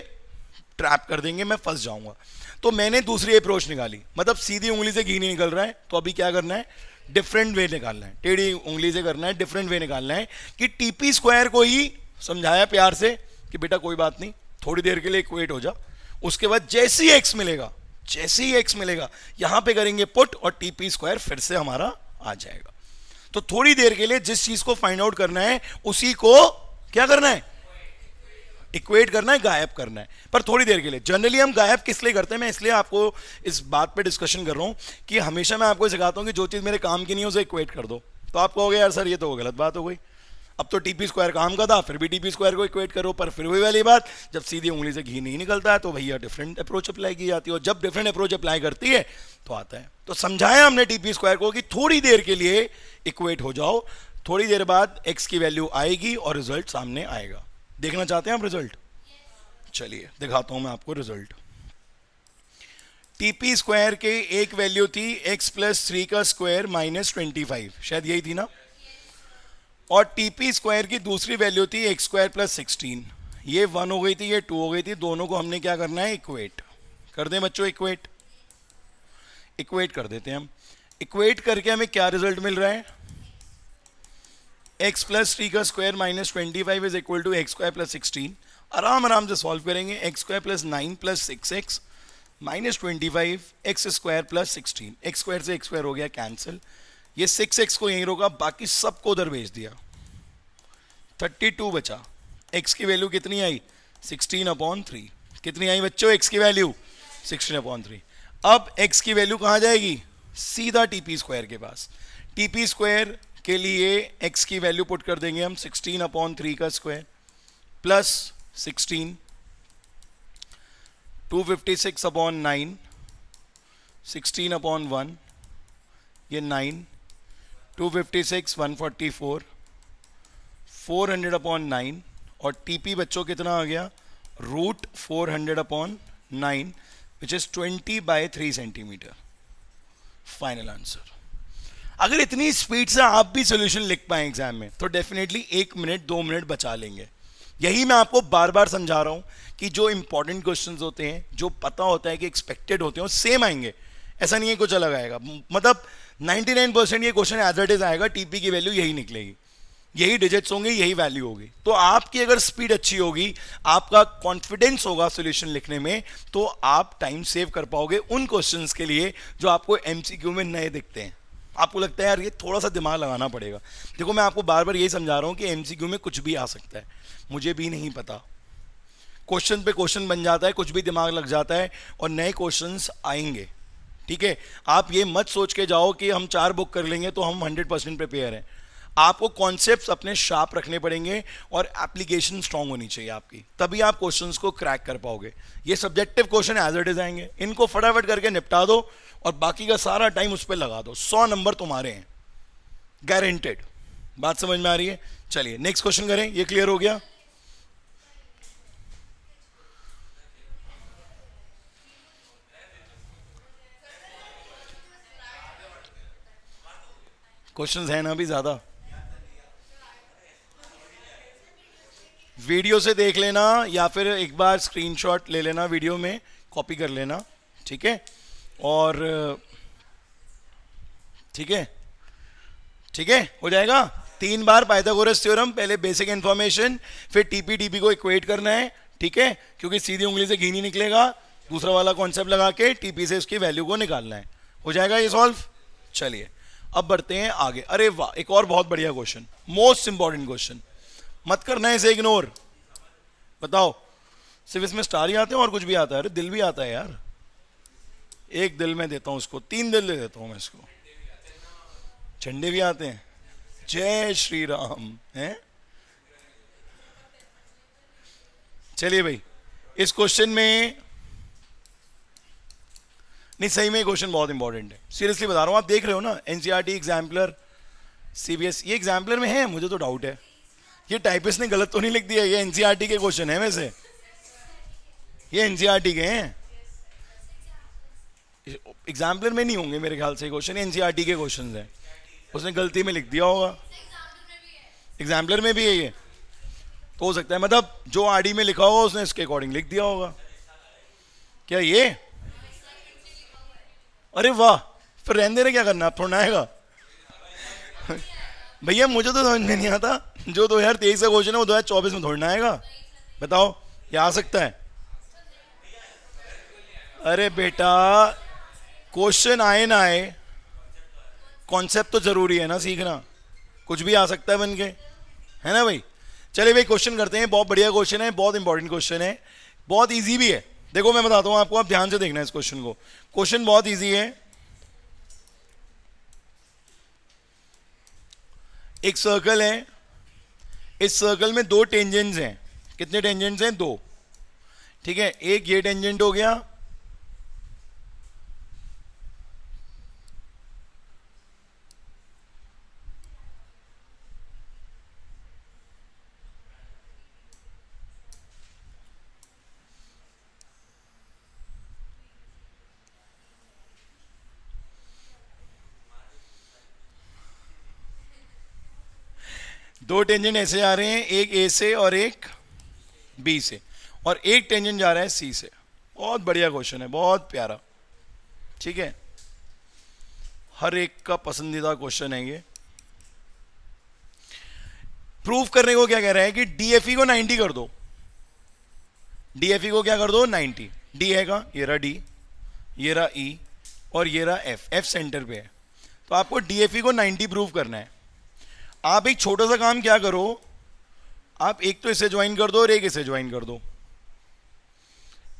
ट्रैप कर देंगे, मैं फंस जाऊंगा। तो मैंने दूसरी अप्रोच निकाली, मतलब सीधी उंगली से घी नहीं निकल रहा है, तो अभी क्या करना है, डिफरेंट वे निकालना है, टेढ़ी उंगली से करना है, डिफरेंट वे निकालना है कि टीपी स्क्वायर को ही समझाया प्यार से कि बेटा कोई बात नहीं, थोड़ी देर के लिए इक्वेट हो जा, उसके बाद जैसे ही एक्स मिलेगा यहां पे करेंगे पुट और टीपी स्क्वायर फिर से हमारा आ जाएगा। तो थोड़ी देर के लिए जिस चीज को फाइंड आउट करना है उसी को क्या करना है, इक्वेट करना है, गायब करना है। पर थोड़ी देर के लिए, जनरली हम गायब किस लिए करते हैं, मैं इसलिए आपको इस बात पे डिस्कशन कर रहा हूं कि हमेशा मैं आपको सिखाता हूं कि जो चीज मेरे काम की नहीं है उसे इक्वेट कर दो। तो आप कहोगे यार सर ये तो गलत बात हो गई, अब तो टीपी स्क्वायर काम का था फिर भी टीपी स्क्वायर को इक्वेट करो। पर फिर वही वाली बात, जब सीधी उंगली से घी नहीं निकलता है तो भैया डिफरेंट अप्रोच अप्लाई की जाती है, और जब डिफरेंट अप्रोच अप्लाई करती है तो आता है। तो समझाया हमने टीपी स्क्वायर को कि थोड़ी देर के लिए इक्वेट हो जाओ, थोड़ी देर बाद एक्स की वैल्यू आएगी और रिजल्ट सामने आएगा। देखना चाहते हैं आप रिजल्ट? चलिए दिखाता हूं मैं आपको रिजल्ट। टीपी स्क्वायर के एक वैल्यू थी एक्स प्लस 3 का स्क्वायर माइनस 25, शायद यही थी ना, और टीपी स्क्वायर की दूसरी वैल्यू थी एक्स स्क्वायर प्लस 16, ये 1 हो गई थी, ये 2 हो गई थी, दोनों को हमने क्या करना है, इक्वेट कर दें बच्चों, इक्वेट कर देते हैं हम। इक्वेट करके हमें क्या रिजल्ट मिल रहा है, एक्स प्लस 3 का square minus 25 is equal to x square plus 16। आराम से सॉल्व करेंगे, x square plus 9 plus 6x minus 25 x square plus 16, x square से एक्स स्क्वायर हो गया कैंसिल, ये 6x को यहीं रोका, बाकी सबको उधर भेज दिया, 32 बचा। x की वैल्यू कितनी आई, 16/3। कितनी आई बच्चों x की वैल्यू, 16/3। अब x की वैल्यू कहाँ जाएगी, सीधा टीपी स्क्वायर के पास। टीपी स्क्वायर के लिए x की वैल्यू पुट कर देंगे हम 16/3 का स्क्वायर प्लस 16, 256/9, 16/1, ये 9, 256, 144, 400/9, और टीपी बच्चों कितना आ गया, √400/9 which is 20/3 centimetre. Final answer. अगर इतनी स्पीड से आप भी सोल्यूशन लिख पाए एग्जाम में तो डेफिनेटली 1 मिनट 2 मिनट बचा लेंगे। यही मैं आपको बार बार समझा रहा हूं कि जो इंपॉर्टेंट क्वेश्चंस होते हैं, जो पता होता है कि एक्सपेक्टेड होते हैं, सेम आएंगे, ऐसा नहीं है कुछ अलग आएगा। मतलब 99% ये क्वेश्चन एज इट इज आएगा, टीपी की वैल्यू यही निकलेगी, यही डिजिट्स होंगे, यही वैल्यू होगी। तो आपकी अगर स्पीड अच्छी होगी, आपका कॉन्फिडेंस होगा सॉल्यूशन लिखने में, तो आप टाइम सेव कर पाओगे उन क्वेश्चंस के लिए जो आपको एमसीक्यू में नए दिखते हैं। आपको लगता है यार ये थोड़ा सा दिमाग लगाना पड़ेगा। देखो मैं आपको बार बार यही समझा रहा हूं कि एमसीक्यू में कुछ भी आ सकता है, मुझे भी नहीं पता, क्वेश्चन पे क्वेश्चन बन जाता है, कुछ भी दिमाग लग जाता है और नए क्वेश्चंस आएंगे। ठीक है, आप ये मत सोच के जाओ कि हम 4 बुक कर लेंगे तो हम 100% प्रिपेयर हैं। आपको कॉन्सेप्ट्स अपने शार्प रखने पड़ेंगे और एप्लीकेशन स्ट्रांग होनी चाहिए आपकी, तभी आप क्वेश्चंस को क्रैक कर पाओगे। ये subjective question as it is आएंगे, इनको फटाफट करके निपटा दो और बाकी का सारा टाइम उस पर लगा दो, 100 नंबर तुम्हारे हैं गारंटेड। बात समझ में आ रही है? चलिए नेक्स्ट क्वेश्चन करें, ये क्लियर हो गया। क्वेश्चंस हैं ना अभी ज्यादा, वीडियो से देख लेना या फिर एक बार स्क्रीनशॉट ले लेना, वीडियो में कॉपी कर लेना, ठीक है। और ठीक है, ठीक है, हो जाएगा। 3 बार पाइथागोरस थ्योरम, पहले बेसिक इंफॉर्मेशन, फिर टीपी को इक्वेट करना है, ठीक है, क्योंकि सीधी उंगली से घी नहीं निकलेगा, दूसरा वाला कॉन्सेप्ट लगा के टीपी से उसकी वैल्यू को निकालना है। हो जाएगा ये सॉल्व। चलिए अब बढ़ते हैं आगे। अरे वाह, एक और बहुत बढ़िया क्वेश्चन, मोस्ट इंपॉर्टेंट क्वेश्चन, मत करना है इसे इग्नोर। बताओ, सिर्फ इसमें स्टार ही आते हैं और कुछ भी आता है? अरे दिल भी आता है यार, एक दिल में देता हूं उसको, 3 दिल दे देता हूं मैं इसको। झंडे भी आते हैं, जय श्री राम है। चलिए भाई, इस क्वेश्चन में नहीं, सही में क्वेश्चन बहुत इंपॉर्टेंट है, सीरियसली बता रहा हूं। आप देख रहे हो ना, एनसीईआरटी एग्जाम्पलर, सीबीएस, ये एग्जाम्पलर में है, मुझे तो डाउट है ये टाइपिस्ट ने गलत तो नहीं लिख दिया। ये एनसीईआरटी के क्वेश्चन है वैसे, ये एनसीईआरटी के हैं, एग्जाम्पलर में नहीं होंगे मेरे ख्याल से क्वेश्चन, एनसीईआरटी के क्वेश्चन हैं, उसने गलती में लिख दिया होगा। एग्जाम्पलर में भी है ये, तो हो सकता है मतलब जो आरडी में लिखा होगा उसने इसके अकॉर्डिंग लिख दिया होगा। क्या ये, अरे वाह, फिर रहने देने क्या करना, आप थोड़ा आएगा भैया, मुझे तो समझ में नहीं आता, जो 2023 का क्वेश्चन है वो 2024 में थोड़ा आएगा, बताओ ये आ सकता है? अरे बेटा, क्वेश्चन आए ना आए, कॉन्सेप्ट तो जरूरी है ना सीखना, कुछ भी आ सकता है बन के, है ना भाई। चलिए भाई क्वेश्चन करते हैं, बहुत बढ़िया क्वेश्चन है, बहुत इंपॉर्टेंट क्वेश्चन है, बहुत इजी भी है। देखो मैं बताता हूं आपको, आप ध्यान से देखना इस क्वेश्चन को, क्वेश्चन बहुत इजी है। एक सर्कल है, इस सर्कल में 2 टेंजेंट्स हैं, कितने टेंजेंट्स हैं? 2, ठीक है। एक ये टेंजेंट हो गया, दो टेंजेंट ऐसे आ रहे हैं, एक ए से और एक बी से, और एक टेंजेंट जा रहा है सी से। बहुत बढ़िया क्वेश्चन है, बहुत प्यारा, ठीक है, हर एक का पसंदीदा क्वेश्चन है ये। प्रूफ करने को क्या कह रहा है कि डीएफई को 90 कर दो, डीएफई को क्या कर दो? 90। डी है का, ये रहा डी, ये रहा ई, और ये रहा एफ, एफ सेंटर पे है, तो आपको डीएफई को 90 प्रूव करना है। आप एक छोटा सा काम क्या करो, आप एक तो इसे ज्वाइन कर दो और एक इसे ज्वाइन कर दो,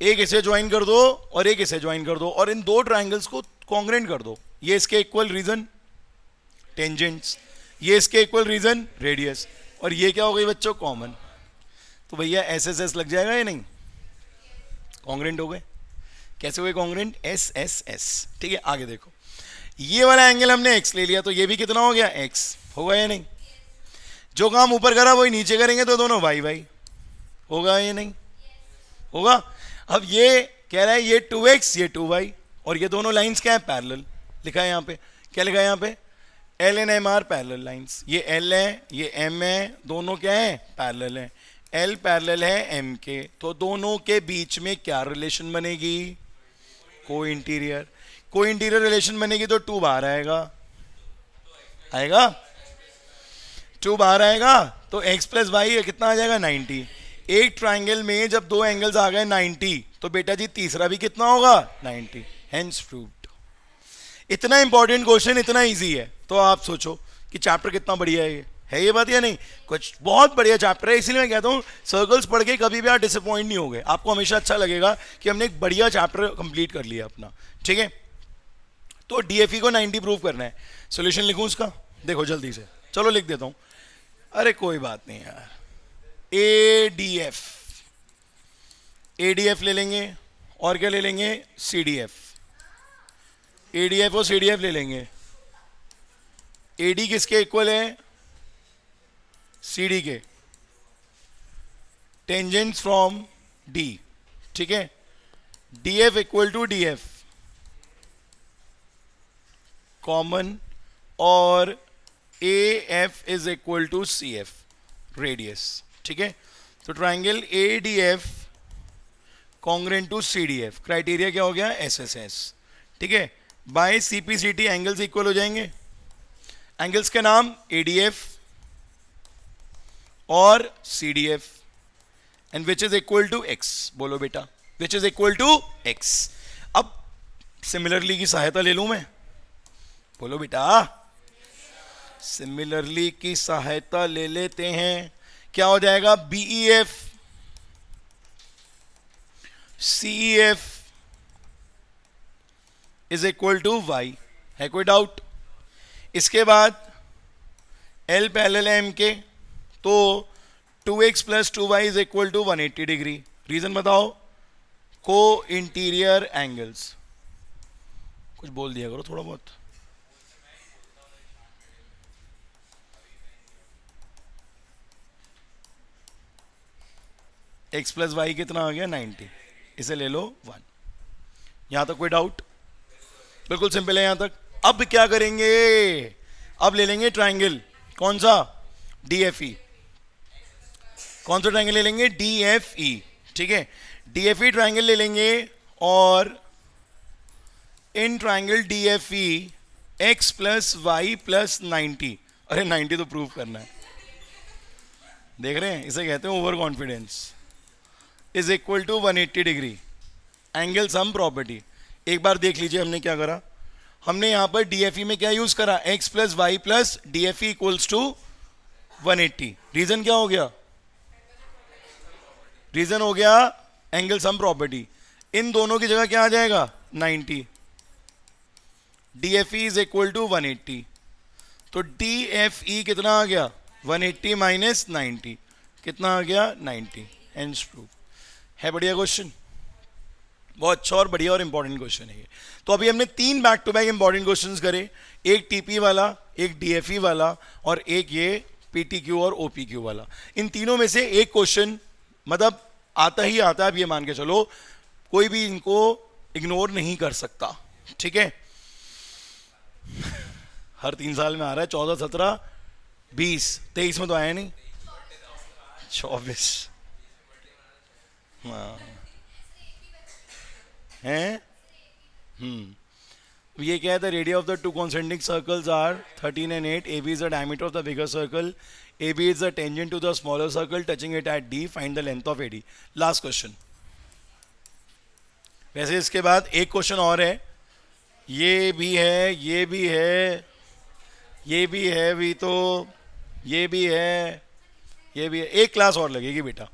एक इसे ज्वाइन कर दो और एक इसे ज्वाइन कर दो, और इन 2 ट्राइंगल्स को कॉन्ग्रेंट कर दो। ये इसके इक्वल रीजन टेंजेंट्स, ये इसके इक्वल रीजन रेडियस, और ये क्या हो गई बच्चों? कॉमन। तो भैया एस एस एस लग जाएगा या नहीं? कॉन्ग्रेंट हो गए। कैसे हुए कॉन्ग्रेंट? एस एस एस, ठीक है। आगे देखो, ये वाला एंगल हमने एक्स ले लिया, तो ये भी कितना हो गया? एक्स। होगा या नहीं? जो काम ऊपर करा वही नीचे करेंगे तो दोनों वाई वाई, होगा या नहीं? होगा। अब ये कह रहा है ये 2x, ये 2y, और ये दोनों लाइंस क्या है? पैरेलल। लिखा है यहाँ पे, क्या लिखा है यहाँ पे? L and M are parallel lines. ये एल है, ये एम है, दोनों क्या है? पैरेलल है। एल पैरेलल है एम के, तो दोनों के बीच में क्या रिलेशन बनेगी? को इंटीरियर। को इंटीरियर रिलेशन बनेगी तो 2 बाहर आएगा, आएगा 2 बाहर आएगा, तो x प्लस वाई कितना आ जाएगा? 90। एक ट्राइंगल में जब 2 एंगल्स आ गए 90, तो बेटा जी तीसरा भी कितना होगा? 90। Hence proved. इतना इंपॉर्टेंट क्वेश्चन, इतना इजी है, तो आप सोचो कि चैप्टर कितना बढ़िया है ये बात या नहीं? कुछ बहुत बढ़िया चैप्टर है, इसीलिए मैं कहता हूँ सर्कल्स पढ़ के कभी भी आप डिसअपॉइंट नहीं होगे, आपको हमेशा अच्छा लगेगा कि हमने एक बढ़िया चैप्टर कंप्लीट कर लिया अपना, ठीक है। तो डीएफई को 90 प्रूव करना है। सोल्यूशन लिखूं उसका? देखो जल्दी से, चलो लिख देता हूं, अरे कोई बात नहीं यार। एडीएफ, एडीएफ ले लेंगे, और क्या ले लेंगे? सीडीएफ। एडीएफ और सीडीएफ ले लेंगे। एडी किसके इक्वल है? सीडी के। टेंजेंट्स फ्रॉम डी, ठीक है। DF equal to DF common, और A F is equal to C F radius, ठीक है। तो triangle A D F congruent to C D F, criteria क्या हो गया? एस एस एस, ठीक है। By C P C T angles equal हो जाएंगे। एंगल्स के नाम ए डी एफ और C D F, and which is equal to X. बोलो बेटा, which is equal to x. अब सिमिलरली की सहायता ले लूं मैं? बोलो बेटा, सिमिलरली की सहायता ले लेते हैं। क्या हो जाएगा? BE F, CE F is equal to y, है कोई डाउट? इसके बाद एल पैरेलल है एम के, तो 2x plus 2y is equal to 180 degree. Reason बताओ? को इंटीरियर एंगल्स। कुछ बोल दिया करो थोड़ा बहुत। x प्लस वाई कितना आ गया? 90। इसे ले लो 1। यहां तक कोई डाउट? बिल्कुल सिंपल है यहां तक। अब क्या करेंगे? अब ले लेंगे ट्रायंगल। कौन सा? DFE। कौन सा ट्रायंगल ले लेंगे? DFE। ठीक है, DFE ट्रायंगल ले लेंगे, और in triangle DFE x plus y plus 90, अरे 90 तो प्रूव करना है, देख रहे हैं, इसे कहते हैं over confidence, is equal to 180 degree. Angle sum property. एक बार देख लीजिए हमने क्या करा। हमने यहां पर DFE में क्या यूज करा? x plus y plus DFE equals to 180। Reason क्या हो गया? रीजन हो गया एंगल सम प्रॉपर्टी। इन दोनों की जगह क्या आ जाएगा? 90। DFE इज इक्वल टू 180, तो DFE कितना आ गया? 180 माइनस 90, कितना आ गया? 90। Hence proof. है बढ़िया क्वेश्चन, बहुत अच्छा और बढ़िया और इंपॉर्टेंट क्वेश्चन है ये। तो अभी हमने 3 back to back important questions करे, एक TP वाला, एक DFE वाला, और एक ये PTQ और OPQ वाला। इन तीनों में से एक क्वेश्चन मतलब आता ही आता है, अब ये मान के चलो, कोई भी इनको इग्नोर नहीं कर सकता। ठीक है, हर 3 साल में आ रहा है। 14, 17, 20, 23 में तो आया नहीं, 24। हाँ हैं। ये क्या है? The radius of the two concentric circles are 13 and 8. AB is the diameter of the bigger circle. AB is the tangent to the smaller circle touching it at D. Find the length of AD. Last question. वैसे इसके बाद एक question और है, ये भी है, ये भी है, ये भी है भी, तो ये भी है, ये भी है। एक क्लास और लगेगी बेटा।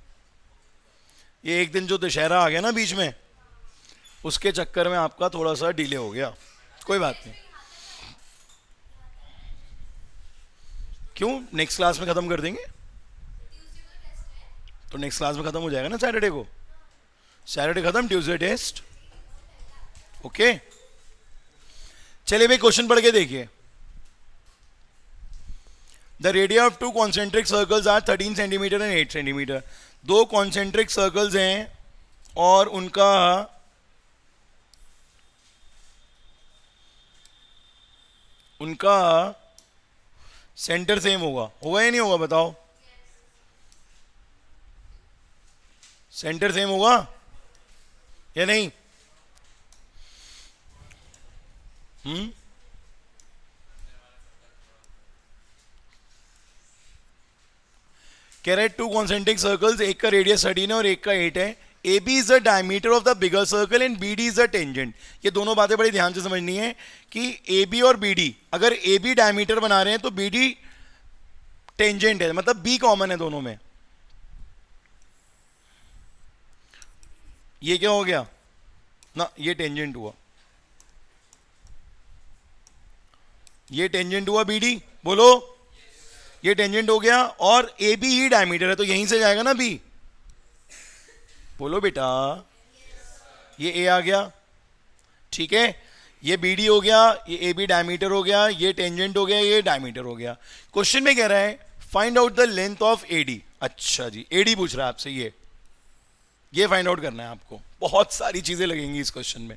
ये एक दिन जो दशहरा आ गया ना बीच में, उसके चक्कर में आपका थोड़ा सा डिले हो गया, कोई बात नहीं। क्यों? नेक्स्ट क्लास में खत्म कर देंगे, तो नेक्स्ट क्लास में खत्म हो जाएगा ना सैटरडे को। सैटरडे खत्म, ट्यूसडे टेस्ट। ओके, चलिए भाई क्वेश्चन पढ़ के देखिए। The radius of two concentric circles are 13 centimetre and 8 centimetre. 2 concentric circles हैं और उनका सेंटर सेम होगा या नहीं होगा? बताओ, सेंटर सेम होगा या नहीं? कह रहे 2 कॉन्सेंट्रिक सर्कल्स, एक का रेडियस 13 है और एक का 8 है। AB is the diameter of the bigger circle and BD is the tangent. ये दोनों बातें बड़ी ध्यान से समझनी है कि AB और BD, अगर AB डायमीटर बना रहे हैं तो BD टेंजेंट है, मतलब B कॉमन है दोनों में। ये क्या हो गया ना? ये टेंजेंट हुआ, ये टेंजेंट हुआ BD, बोलो। ये टेंजेंट हो गया, और AB ही डायमीटर है, तो यहीं से जाएगा ना B, बोलो बेटा। ये A आ गया, ठीक है, ये BD हो गया, ये AB डायमीटर हो गया, ये टेंजेंट हो गया, ये डायमीटर हो गया। क्वेश्चन में कह रहा है find out the length of AD। अच्छा जी, AD पूछ रहा है आपसे, ये फाइंड आउट करना है आपको। बहुत सारी चीजें लगेंगी इस क्वेश्चन में,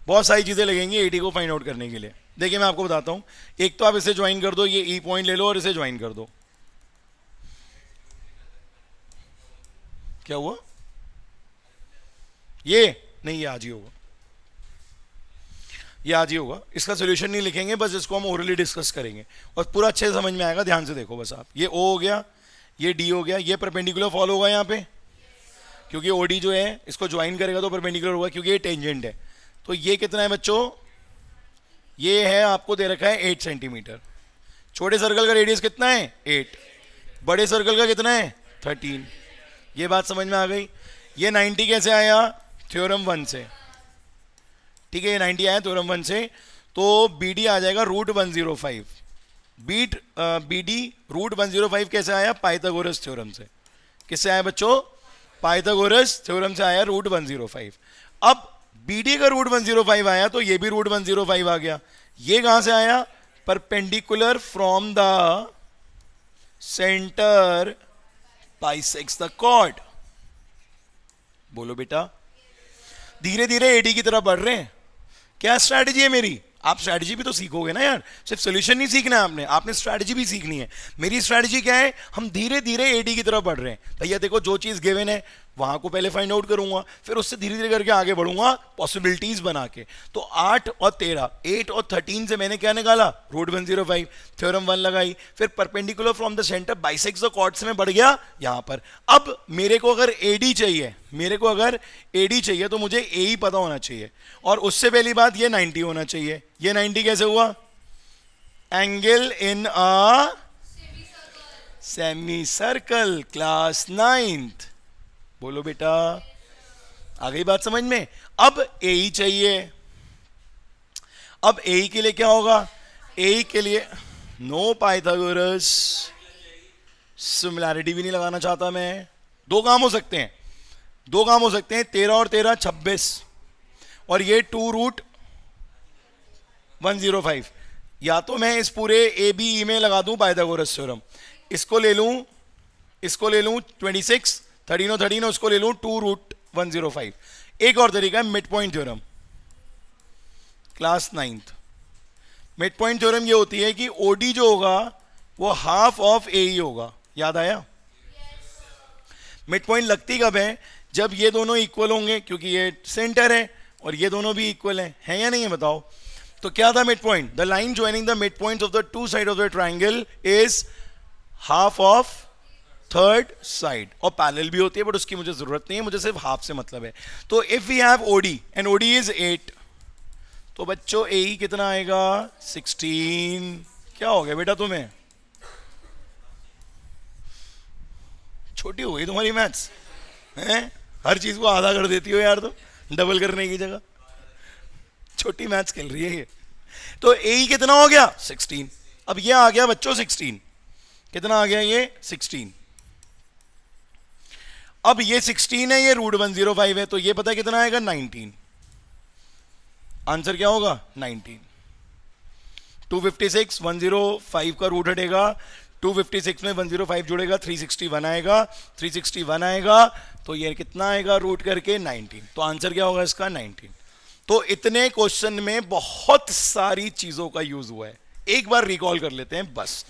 बहुत सारी चीजें लगेंगी AD को फाइंड आउट करने के लिए। देखिए मैं आपको बताता हूं, एक तो आप इसे ज्वाइन कर दो, ये E पॉइंट ले लो और इसे ज्वाइन कर दो। क्या हुआ? ये नहीं, ये आज ही होगा, ये आज ही होगा। इसका सोल्यूशन नहीं लिखेंगे, बस इसको हम ओरली डिस्कस करेंगे और पूरा अच्छे से समझ में आएगा। ध्यान से देखो बस आप, ये O हो गया, ये D हो गया, ये परपेंडिकुलर फॉलो होगा यहाँ पे, क्योंकि OD जो है इसको ज्वाइन करेगा तो परपेंडिकुलर होगा, क्योंकि ये टेंजेंट है। तो ये कितना है बच्चों? ये है, आपको दे रखा है 8 सेंटीमीटर। छोटे सर्कल का रेडियस कितना है? 8। बड़े सर्कल का कितना है? 13। ये बात समझ में आ गई। ये 90 कैसे आया? थ्योरम 1 से। ठीक है, ये 90 आया थ्योरम 1 से, तो बी डी आ जाएगा √105। बी डी √105 कैसे आया? पाइथागोरस थ्योरम से। किससे आया बच्चों? पाइथागोरस थ्योरम से आया √105। अब बी डी का √105 आया तो ये भी √105 आ गया। ये कहां से आया? Perpendicular from the centre bisects the chord. बोलो बेटा, धीरे धीरे एडी की तरफ बढ़ रहे हैं। क्या स्ट्रैटेजी है मेरी? आप स्ट्रैटेजी भी तो सीखोगे ना यार, सिर्फ सॉल्यूशन नहीं सीखना है आपने स्ट्रैटेजी भी सीखनी है। मेरी स्ट्रैटेजी क्या है? हम धीरे धीरे एडी की तरफ बढ़ रहे हैं। भैया देखो, जो चीज गिवन है वहां को पहले फाइंड आउट करूंगा, फिर उससे धीरे धीरे करके आगे बढ़ूंगा पॉसिबिलिटीज बना के। तो 8 और 13, 8 और 13 से मैंने क्या निकाला? √105। थ्योरम 1 लगाई, फिर perpendicular from the centre bisects the chord से मैं बढ़ गया यहां पर। अब मेरे को अगर एडी चाहिए, तो मुझे ए ही पता होना चाहिए, और उससे पहली बात ये 90 होना चाहिए। ये 90 कैसे हुआ? Angle in a semi circle, class 9th। बोलो बेटा, आ गई बात समझ में? अब ए ही चाहिए। अब ए के लिए क्या होगा? ए के लिए नो पाइथागोरस, सिमिलैरिटी भी नहीं लगाना चाहता मैं। दो काम हो सकते हैं, 13 और 13 26, और ये 2√105। या तो मैं इस पूरे ए बी ई में लगा दूं पाइथागोरस थ्योरम, इसको ले लूं 26, 13 और 13, उसको ले लूं 2√105। एक और तरीका है mid point theorem, class 9th। Mid point theorem ये होती है कि ओडी जो होगा वो हाफ ऑफ ए ही होगा। याद आया? मिड पॉइंट लगती कब है? जब ये दोनों इक्वल होंगे, क्योंकि ये सेंटर है और ये दोनों भी इक्वल है या नहीं है? बताओ। तो क्या था mid point? The line joining the mid points of the to side of the triangle is half of third side. और पैरेलल भी होती है, बट उसकी मुझे जरूरत नहीं है, मुझे सिर्फ हाफ से मतलब है। तो if we have OD and OD is 8, तो बच्चों ए ही कितना आएगा? 16। क्या हो गया बेटा तुम्हें? छोटी हो गई तुम्हारी मैथ्स हैं? हर चीज को आधा कर देती हो यार तुम, डबल करने की जगह। छोटी मैथ्स खेल रही है ये। तो ए ही कितना हो गया? 16। अब ये आ गया बच्चों 16। कितना आ गया ये? 16। अब ये 16 है, ये √105 है, तो ये पता है कितना आएगा? 19। आंसर क्या होगा? 19। 256, 105 का रूट हटेगा, 256 में 105 जुड़ेगा, 361 आएगा, 361 आएगा, तो ये कितना आएगा रूट करके? 19। तो आंसर क्या होगा इसका? 19। तो इतने क्वेश्चन में बहुत सारी चीजों का यूज हुआ है। एक बार रिकॉल कर लेते हैं, बस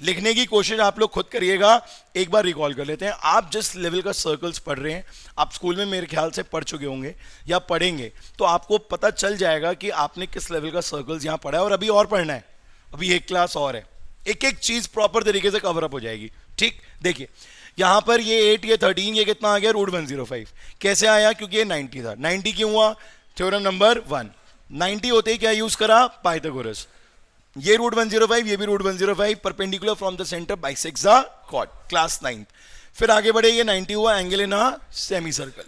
लिखने की कोशिश आप लोग खुद करिएगा। एक बार रिकॉल कर लेते हैं। आप जिस लेवल का सर्कल्स पढ़ रहे हैं, आप स्कूल में मेरे ख्याल से पढ़ चुके होंगे या पढ़ेंगे, तो आपको पता चल जाएगा कि आपने किस लेवल का सर्कल्स यहाँ पढ़ा है, और अभी और पढ़ना है, अभी एक क्लास और है। एक एक चीज प्रॉपर तरीके से कवर अप हो जाएगी। ठीक, देखिए यहां पर ये 8, ये 13, ये कितना आ गया? √105। कैसे आया? क्योंकि ये 90 था। 90 क्यों हुआ? Theorem number 1। 90 होते ही क्या यूज करा? पाइथागोरस। ये √105, ये भी √105, perpendicular from the centre bisects the chord, class 9th। फिर आगे बढ़े, ये 90 हुआ, angle in a semicircle.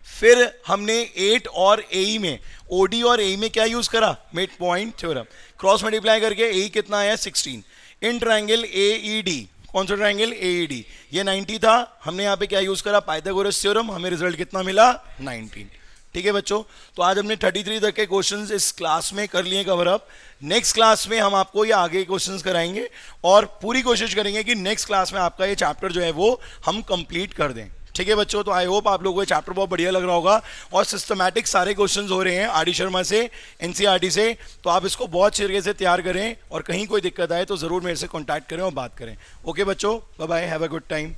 फिर हमने 8 और ए में, ओडी और ए में क्या यूज करा? Mid point theorem. Cross multiply करके ए कितना आया? 16। इन ट्राइंगल एईडी, कौन सा ट्राइंगल? एईडी। ये 90 था, हमने यहाँ पे क्या यूज करा? Pythagoras theorem. हमें रिजल्ट कितना मिला? 19। ठीक है बच्चों, तो आज हमने 33 तक के क्वेश्चंस इस क्लास में कर लिए कवर अप। नेक्स्ट क्लास में हम आपको ये आगे क्वेश्चंस कराएंगे, और पूरी कोशिश करेंगे कि नेक्स्ट क्लास में आपका ये चैप्टर जो है वो हम कंप्लीट कर दें। ठीक है बच्चों, तो आई होप आप लोगों को ये चैप्टर बहुत बढ़िया लग रहा होगा, और सिस्टमैटिक सारे क्वेश्चंस हो रहे हैं आर डी शर्मा से, एनसीईआरटी से। तो आप इसको बहुत अच्छे तरीके से तैयार करें, और कहीं कोई दिक्कत आए तो जरूर मेरे से कॉन्टैक्ट करें और बात करें। ओके बच्चों, bye bye, have a good time.